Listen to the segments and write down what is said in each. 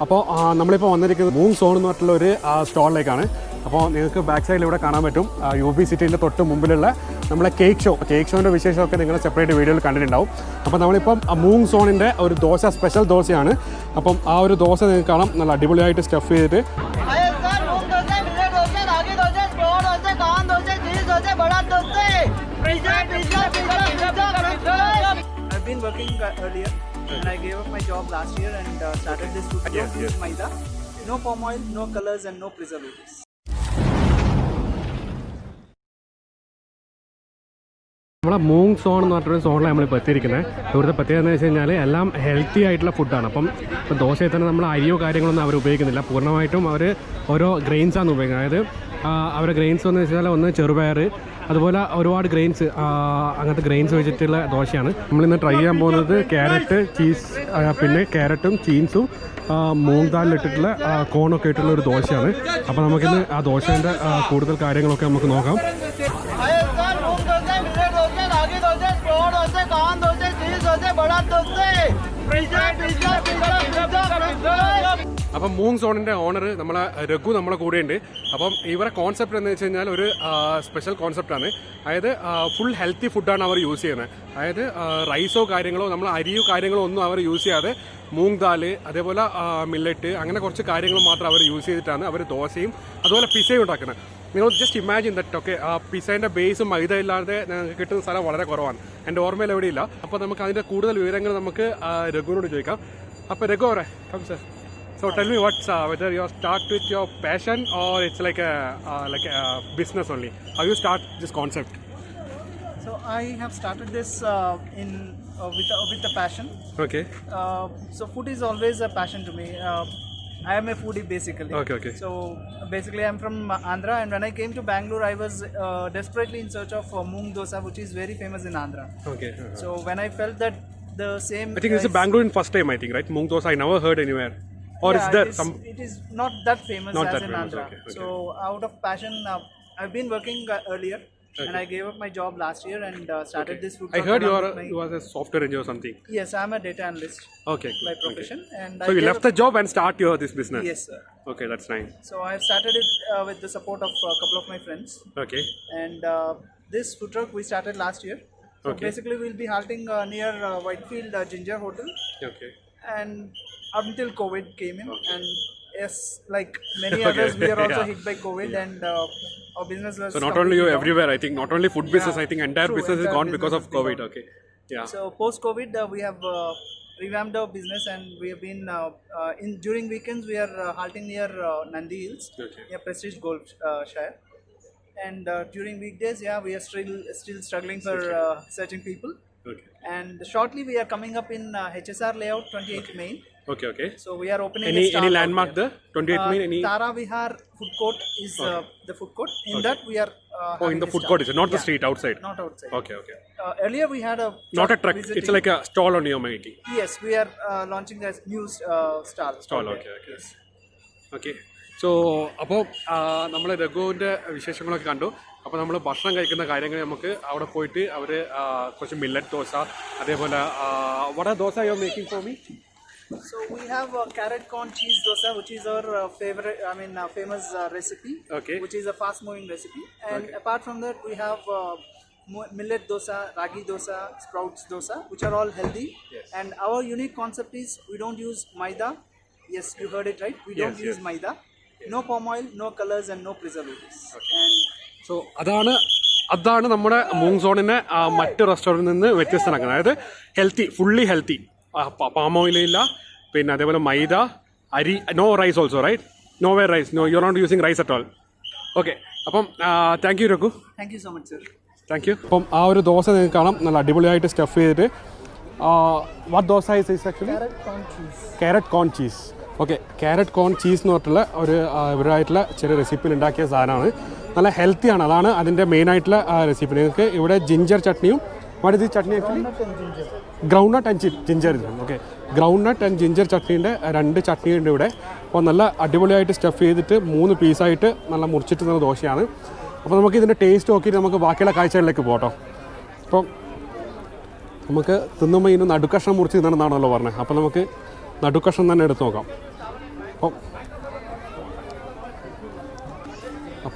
അപ്പോൾ നമ്മളിപ്പോൾ വന്നിരിക്കുന്നത് മൂങ് സോൺ എന്ന് പറഞ്ഞിട്ടുള്ള ഒരു സ്റ്റോളിലേക്കാണ്. അപ്പോൾ നിങ്ങൾക്ക് ബാക്ക് സൈഡിൽ ഇവിടെ കാണാൻ പറ്റും UB സിറ്റിൻ്റെ തൊട്ട് മുമ്പിലുള്ള നമ്മളെ കേക്ക് ഷോൻ്റെ വിശേഷമൊക്കെ നിങ്ങൾ സെപ്പറേറ്റ് വീഡിയോയിൽ കണ്ടിട്ടുണ്ടാവും. അപ്പോൾ നമ്മളിപ്പം മൂങ് സോണിൻ്റെ ഒരു ദോശ, സ്പെഷ്യൽ ദോശയാണ്. അപ്പം ആ ഒരു ദോശ നിങ്ങൾക്ക് കാണാം, നല്ല അടിപൊളിയായിട്ട് സ്റ്റഫ് ചെയ്തിട്ട്. I've been working earlier and I gave up my job last year and started this food. Don't use maida, no palm oil, no colors and no preservatives. നമ്മളെ മൂങ് സോൺ എന്ന് പറഞ്ഞൊരു സോണിലാണ് നമ്മളിപ്പോൾ എത്തിയിരിക്കുന്നത്. ഇവിടുത്തെ പ്രത്യേകത എന്ന് വെച്ച് കഴിഞ്ഞാൽ എല്ലാം ഹെൽത്തി ആയിട്ടുള്ള ഫുഡാണ്. അപ്പം ഇപ്പോൾ ദോശയിൽ തന്നെ നമ്മൾ അരിയോ കാര്യങ്ങളൊന്നും അവർ ഉപയോഗിക്കുന്നില്ല. പൂർണ്ണമായിട്ടും അവർ ഓരോ ഗ്രെയിൻസാണ് ഉപയോഗിക്കുന്നത്. അതായത് അവരുടെ ഗ്രെയിൻസ് എന്ന് വെച്ചാൽ ഒന്ന് ചെറുപയർ, അതുപോലെ ഒരുപാട് ഗ്രെയിൻസ്, അങ്ങനത്തെ ഗ്രെയിൻസ് വെച്ചിട്ടുള്ള ദോശയാണ്. നമ്മളിന്ന് ട്രൈ ചെയ്യാൻ പോകുന്നത് ക്യാരറ്റ്, ചീസ്, പിന്നെ ക്യാരറ്റും ചീൻസും മൂങ് ദാലിലിട്ടിട്ടുള്ള കോണൊക്കെ ഇട്ടുള്ള ഒരു ദോശയാണ്. അപ്പോൾ നമുക്കിന്ന് ആ ദോശേൻ്റെ കൂടുതൽ കാര്യങ്ങളൊക്കെ നമുക്ക് നോക്കാം. അപ്പം മൂങ് സോണിൻ്റെ ഓണർ നമ്മളെ രഘു നമ്മളെ കൂടെയുണ്ട്. അപ്പം ഇവരെ കോൺസെപ്റ്റ് എന്ന് വെച്ച് കഴിഞ്ഞാൽ ഒരു സ്പെഷ്യൽ കോൺസെപ്റ്റാണ്. അതായത് ഫുൾ ഹെൽത്തി ഫുഡാണ് അവർ യൂസ് ചെയ്യുന്നത്. അതായത് റൈസോ കാര്യങ്ങളോ നമ്മൾ അരിയോ കാര്യങ്ങളോ ഒന്നും അവർ യൂസ് ചെയ്യാതെ മൂങ് ദാല്, അതേപോലെ മില്ലറ്റ്, അങ്ങനെ കുറച്ച് കാര്യങ്ങൾ മാത്രം അവർ യൂസ് ചെയ്തിട്ടാണ് അവർ ദോശയും അതുപോലെ പിസയും ഉണ്ടാക്കുന്നത്. നിങ്ങൾ ജസ്റ്റ് ഇമാജിൻ ദറ്റ്. ഓക്കെ, ആ പിസേൻ്റെ ബേസും മൈദ ഇല്ലാതെ നിങ്ങൾക്ക് കിട്ടുന്ന സ്ഥലം വളരെ കുറവാണ്. എൻ്റെ ഓർമ്മയിൽ എവിടെയില്ല. അപ്പോൾ നമുക്ക് അതിൻ്റെ കൂടുതൽ വിവരങ്ങൾ നമുക്ക് രഘുവിനോട് ചോദിക്കാം. അപ്പോൾ രഘു അവരെ come sir. So tell me whether you start with your passion or it's like a business only. How you start this concept? So I have started this with a passion. Okay. So food is always a passion to me. I am a foodie basically. Okay. So basically I'm from Andhra, and when I came to Bangalore I was desperately in search of moong dosa, which is very famous in Andhra. Okay. So when I felt that the same, I think this is Bangalore in first time, I think, right? Moong dosa I never heard anywhere. Or yeah, is there it is not that famous not as that in famous. Andhra. Okay. So out of passion, I've been working earlier, and I gave up my job last year and started this food. I heard you are a software engineer or something. Yes, I'm a data analyst. Okay. By profession. Okay. And so you left the job and start this business. Yes, sir. Okay, that's nice. So I've started it with the support of a couple of my friends. Okay. And this food truck we started last year. So basically we'll be halting near Whitefield Ginger Hotel. Okay. And until COVID came in, and yes, like many others, we are also hit by COVID, and our business was. So not only you, everywhere, I think, not only food business, I think entire business is gone because of COVID. Okay. Yeah. So post COVID, we have revamped our business, and we have been during weekends we are halting near Nandi Hills, near Prestige Golf Shire, and during weekdays, we are still struggling for searching people. Okay. And shortly we are coming up in HSR layout 28th Main. Okay. So we are opening any landmark there? 28th Main, any? Tara Vihar food court is the food court. In that we are. In the food court is it? Not the street outside. Not outside. Okay. Earlier we had a. Not a truck. It's like a stall on your making. Yes, we are launching a new stall. Okay. Yes. Okay. So അപ്പോൾ നമ്മൾ രഘുവിൻ്റെ വിശേഷങ്ങളൊക്കെ കണ്ടു. അപ്പോൾ നമ്മൾ ഭക്ഷണം കഴിക്കുന്ന കാര്യങ്ങൾ നമുക്ക് അവിടെ പോയിട്ട് അവർ കുറച്ച് മില്ലറ്റ് ദോശ, അതേപോലെ what are dosa you're making for me? So we have carrot corn cheese dosa, which is our favorite, famous recipe. Okay. Which is a fast moving recipe. And apart from that we have millet dosa, ragi dosa, sprouts dosa, which are all healthy. Yes. And our unique concept is we don't use maida. Yes, you heard it right. We don't use maida. No palm oil, no colors and no preservatives. And so അതാണ് നമ്മുടെ മൂങ് സോണിനെ മറ്റ് റെസ്റ്റോറൻറ്റിൽ നിന്ന് വ്യത്യസ്തമാക്കുന്നത്. അതായത് fully healthy, palm ഓയിലില്ല, പിന്നെ അതേപോലെ മൈദ, അരി, no rice also, right? No way rice, no you are not using rice at all. Okay, അപ്പം thank you Raghu. thank you so much, sir. Thank you. അപ്പം ആ ഒരു ദോശ നിങ്ങൾക്ക് കാണാം, നല്ല അടിപൊളിയായിട്ട് സ്റ്റഫ് ചെയ്തിട്ട്. What dosa is actually? Carrot corn cheese. Okay, carrot corn cheese എന്ന് പറഞ്ഞിട്ടുള്ള ഒരു ഇവരായിട്ടുള്ള ചെറിയ റെസിപ്പിയിൽ ഉണ്ടാക്കിയ സാധനമാണ്. നല്ല ഹെൽത്തിയാണ്, അതാണ് അതിൻ്റെ മെയിനായിട്ടുള്ള റെസിപ്പി. നിങ്ങൾക്ക് ഇവിടെ ജിഞ്ചർ ചട്നിയും, what is chutney actually? Groundnut and ginger. Okay, groundnut and ginger ചട്നീൻ്റെ 2 ചട്നിയുണ്ട് ഇവിടെ. അപ്പോൾ നല്ല അടിപൊളിയായിട്ട് സ്റ്റഫ് ചെയ്തിട്ട് 3 പീസായിട്ട് നല്ല മുറിച്ചിട്ട് തന്ന ദോശയാണ്. അപ്പോൾ നമുക്ക് ഇതിൻ്റെ ടേസ്റ്റ് നോക്കിയിട്ട് നമുക്ക് ബാക്കിയുള്ള കാഴ്ചകളിലേക്ക് പോകട്ടോ. അപ്പം നമുക്ക് തിന്നുമ്പോൾ ഇതിന് നടുക്കഷ്ണം മുറിച്ച് തിന്നണമെന്നാണല്ലോ പറഞ്ഞത്. അപ്പോൾ നമുക്ക് നടുക്കഷ്ണം തന്നെ എടുത്ത് നോക്കാം. അപ്പോൾ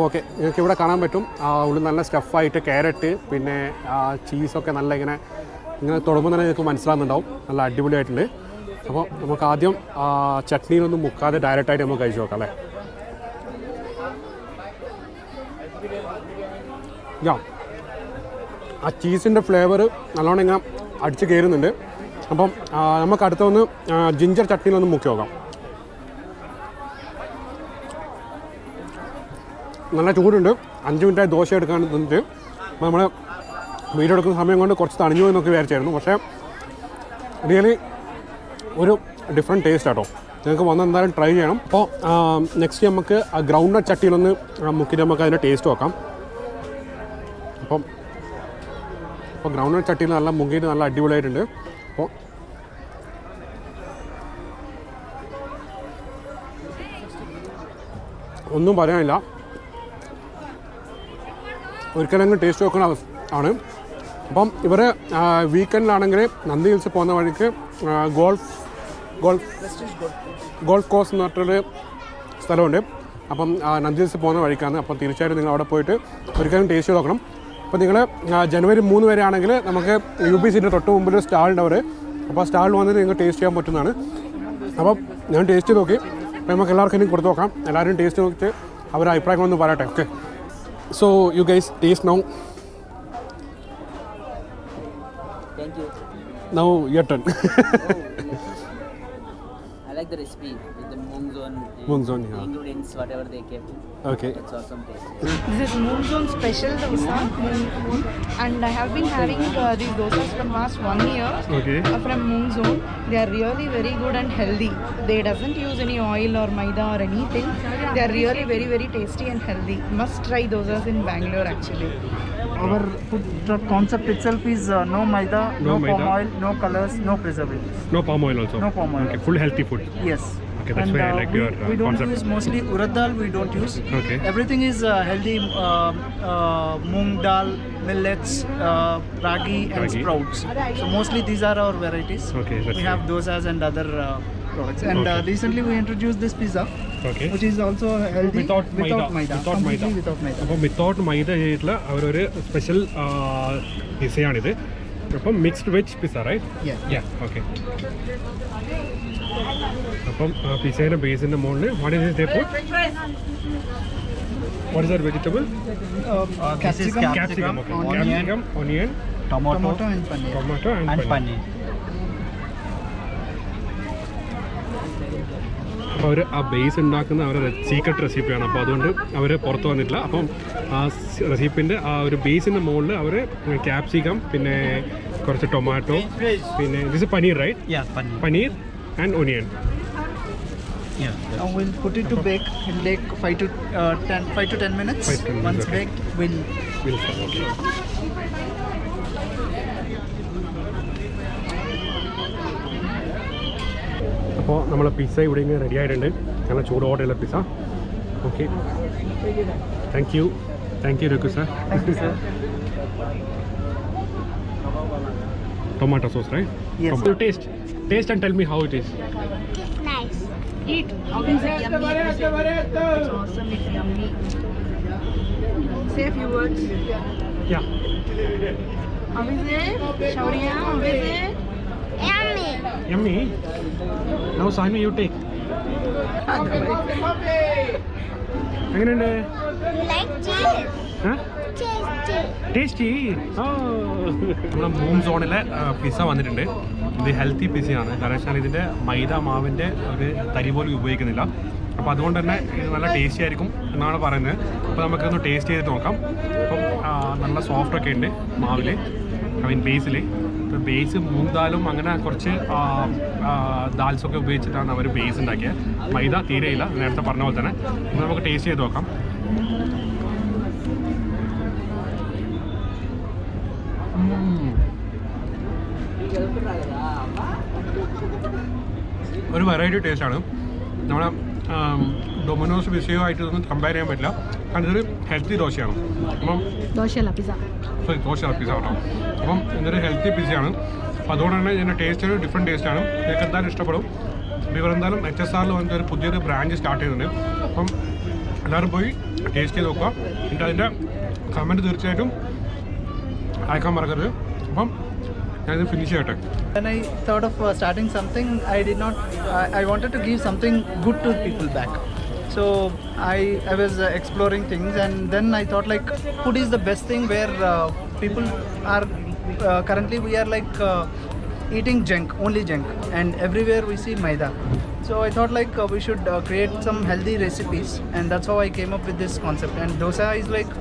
ഓക്കെ, നിങ്ങൾക്ക് ഇവിടെ കാണാൻ പറ്റും ഉള്ളിൽ നല്ല സ്റ്റഫായിട്ട് ക്യാരറ്റ് പിന്നെ ചീസൊക്കെ നല്ല ഇങ്ങനെ തൊടുമ്പോൾ തന്നെ നിങ്ങൾക്ക് മനസ്സിലാകുന്നുണ്ടാവും. നല്ല അടിപൊളിയായിട്ടുണ്ട്. അപ്പോൾ നമുക്ക് ആദ്യം ചട്നിയിലൊന്നും മുക്കാതെ ഡയറക്റ്റായിട്ട് നമുക്ക് കഴിച്ചു നോക്കാം അല്ലേ. ആ ചീസിൻ്റെ ഫ്ലേവർ നല്ലോണം ഇങ്ങനെ അടിച്ച് കയറുന്നുണ്ട്. അപ്പം നമുക്ക് അടുത്തൊന്ന് ജിഞ്ചർ ചട്നിയിലൊന്ന് മുക്കി നോക്കാം. നല്ല ചൂടുണ്ട്. 5 മിനിറ്റായി ദോശ എടുക്കാൻ നിന്നിട്ട് അപ്പോൾ നമ്മൾ വീഡിയോ എടുക്കുന്ന സമയം കൊണ്ട് കുറച്ച് തണിഞ്ഞു എന്നൊക്കെ വിചാരിച്ചായിരുന്നു. പക്ഷേ റിയലി ഒരു ഡിഫറെൻറ്റ് ടേസ്റ്റ് ആട്ടോ. നിങ്ങൾക്ക് വന്ന് എന്തായാലും ട്രൈ ചെയ്യണം. അപ്പോൾ നെക്സ്റ്റ് നമുക്ക് ഗ്രൗണ്ട് നട്ട് ചട്ടിയിലൊന്ന് മുക്കിയിട്ട് നമുക്ക് അതിൻ്റെ ടേസ്റ്റ് നോക്കാം. അപ്പോൾ ഗ്രൗണ്ട് നട്ട് ചട്ടിയിൽ നല്ല മുക്കിയിട്ട് നല്ല അടിപൊളിയായിട്ടുണ്ട്. അപ്പോൾ ഒന്നും പറയാനില്ല, ഒരിക്കലും ടേസ്റ്റ് നോക്കുന്ന ആണ്. അപ്പം ഇവർ വീക്കെൻഡിലാണെങ്കിൽ നന്ദി ഹിൽസ് പോകുന്ന വഴിക്ക് ഗോൾഫ് കോഴ്സ് എന്ന് പറഞ്ഞൊരു സ്ഥലമുണ്ട്. അപ്പം നന്ദി ഹിൽസ് പോകുന്ന വഴിക്കാണ്. അപ്പം തീർച്ചയായിട്ടും നിങ്ങൾ അവിടെ പോയിട്ട് ഒരിക്കലും ടേസ്റ്റ് നോക്കണം. അപ്പോൾ നിങ്ങൾ ജനുവരി 3 വരെ ആണെങ്കിൽ നമുക്ക് UBCൻ്റെ തൊട്ട് മുമ്പിൽ സ്റ്റാളുണ്ട് അവർ. അപ്പോൾ ആ സ്റ്റാളിൽ വന്നിട്ട് നിങ്ങൾക്ക് ടേസ്റ്റ് ചെയ്യാൻ പറ്റുന്നതാണ്. അപ്പം ഞാൻ ടേസ്റ്റ് ചെയ്ത് നോക്കി. അപ്പോൾ നമുക്ക് എല്ലാവർക്കും ഇനി കൊടുത്തു നോക്കാം. എല്ലാവരും ടേസ്റ്റ് നോക്കിയിട്ട് അവരുടെ അഭിപ്രായങ്ങളൊന്ന് പറയട്ടെ. Okay, so you guys taste now. Thank you. Now your turn. I like the recipe with the moongzone. Moongzone, yeah. Ingredients, whatever they kept. Okay. It's awesome taste. This is Moongzone special dosa, and I have been having these dosas from last 1 year. Okay. From Moongzone. They are really very good and healthy. They doesn't use any oil or maida or anything. They are really very very tasty and healthy. Must try dosas in Bangalore actually. Our food truck concept itself is no maida, No no maida. palm oil, no colors, no preservatives. No palm oil also. No palm oil. Okay, full healthy food. Yes. Okay, that's why I like your we don't concept. use mostly urad dal. We don't use. Okay. Everything is healthy. Moong dal, millets, ragi, and Ragi. sprouts. So mostly these are our varieties. Okay, that's we have dosas and other products. And Okay. recently we introduced this pizza, Okay. which is also healthy Without maida. Without Completely maida. without maida. അപ്പോൾ without maida ചെയ്തിട്ടുള്ള അവരൊരു special പിസയാണിത്. അപ്പം mixed veg pizza right? Yeah. Okay. അപ്പം പിസയുടെ ബേസിൻ്റെ മുകളിൽ what is this food? What is that vegetable? Capsicum, Capsicum. Okay. onion, Capsicum, onion, tomato and paneer. tomato and paneer. അപ്പോൾ അവർ ആ ബേസ് ഉണ്ടാക്കുന്ന അവരുടെ സീക്രട്ട് റെസിപ്പിയാണ്. അപ്പോൾ അതുകൊണ്ട് അവർ പുറത്ത് വന്നിട്ടില്ല. അപ്പം ആ റെസിപ്പിൻ്റെ ആ ഒരു ബേസിൻ്റെ മുകളിൽ അവർ ക്യാപ്സിക്കം പിന്നെ കുറച്ച് ടൊമാറ്റോ പിന്നെ this paneer right? Yeah, paneer. Paneer and onion. Yeah. Now we'll put it to bake. It'll take 5 to 10 minutes. 5 to 10 minutes, Once okay. baked, we'll അപ്പോൾ നമ്മൾ പിസ്സ ഇവിടെ ഇങ്ങനെ റെഡി ആയിട്ടുണ്ട്. നല്ല ചൂടോടെയുള്ള pizza. Okay, thank you Raghu sir. Tomato sauce right? Yes. Taste and tell me how it is. Nice. Eat. Obviously yummy. It's awesome. It's yummy. Say a few words. Yeah. How is it? Shaurya, how is it? Yummy. Yummy. Now Sanu, you take. എങ്ങനെയുണ്ട്? Like cheese. Tasty. Tasty. നമ്മുടെ മൂന്ന് സോണിലെ pizza വന്നിട്ടുണ്ട്. ഇത് healthy പിസ്സയാണ്. കാരണം വെച്ചാൽ ഇതിൻ്റെ മൈദ മാവിൻ്റെ ഒരു തരി പോലും ഉപയോഗിക്കുന്നില്ല. അപ്പോൾ അതുകൊണ്ട് തന്നെ ഇത് നല്ല ടേസ്റ്റി ആയിരിക്കും എന്നാണ് പറയുന്നത്. അപ്പോൾ നമുക്കൊന്ന് ടേസ്റ്റ് ചെയ്തിട്ട് നോക്കാം. അപ്പം നല്ല സോഫ്റ്റൊക്കെ ഉണ്ട് മാവിൽ, ബേസിൽ. ബേസ് മൂന്ന് ദാലും അങ്ങനെ കുറച്ച് ദാൽസൊക്കെ ഉപയോഗിച്ചിട്ടാണ് അവർ ബേസ് ഉണ്ടാക്കിയത്. മൈദ തീരെയില്ല, നേരത്തെ പറഞ്ഞ പോലെ തന്നെ. അപ്പോൾ നമുക്ക് ടേസ്റ്റ് ചെയ്ത് നോക്കാം. ഒരു വെറൈറ്റി ടേസ്റ്റാണ്. നമ്മളെ ഡൊമിനോസ് പിസയുമായിട്ട് ഇതൊന്നും കമ്പയർ ചെയ്യാൻ പറ്റില്ല. കാരണം ഇതൊരു ഹെൽത്തി ദോശയാണ്. അപ്പം ദോശയല്ല പിസ്സ. ദോശ പിസ്സ കേട്ടോ. അപ്പം ഇതൊരു ഹെൽത്തി പിസ്സയാണ്. അപ്പോൾ അതുകൊണ്ട് തന്നെ ഇതിൻ്റെ ടേസ്റ്റ് ഒരു ഡിഫറെൻറ്റ് ടേസ്റ്റാണ്. നിങ്ങൾക്ക് എന്തായാലും ഇഷ്ടപ്പെടും. അപ്പോൾ ഇവരെന്തായാലും HSRൽ വന്നിട്ട് ഒരു പുതിയൊരു ബ്രാഞ്ച് സ്റ്റാർട്ട് ചെയ്യുന്നുണ്ട്. അപ്പം എല്ലാവരും പോയി ടേസ്റ്റ് ചെയ്ത് നോക്കുക. എന്നിട്ട് അതിൻ്റെ കമൻറ്റ് തീർച്ചയായിട്ടും അയക്കാൻ മറക്കരുത്. അപ്പം ഞാനിത് ഫിനിഷ് ചെയ്യട്ടെ. When I thought of starting something, I wanted to give something good to people back. So I was exploring things, and then I thought like food is the best thing where people are currently we are like eating only junk, and everywhere we see maida. So I thought like we should create some healthy recipes, and that's how I came up with this concept. And dosa is like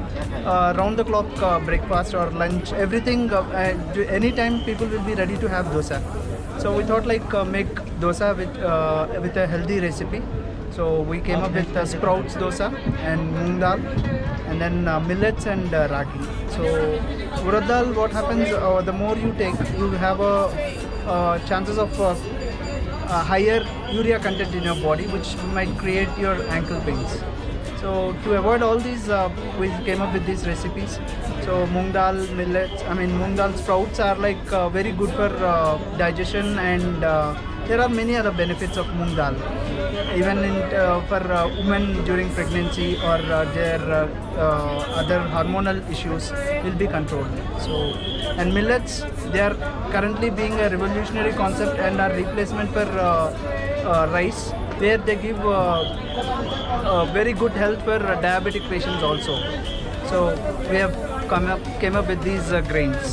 round the clock breakfast or lunch, everything. Anytime people will be ready to have dosa. So we thought like make dosa with a healthy recipe. So we came up with sprouts dosa and moong dal, and then millets and ragi. So urad dal, what happens, the more you take, you have chances of higher urea content in your body, which might create your ankle pains. So to avoid all these, we came up with these recipes. So moong dal, millets, moong dal sprouts are like very good for digestion, and there are many other benefits of moong dal. Even for women during pregnancy or their other hormonal issues will be controlled. So, and millets, they are currently being a revolutionary concept and are replacement for rice, where they give very good health for diabetic patients also. So we have came up with these grains.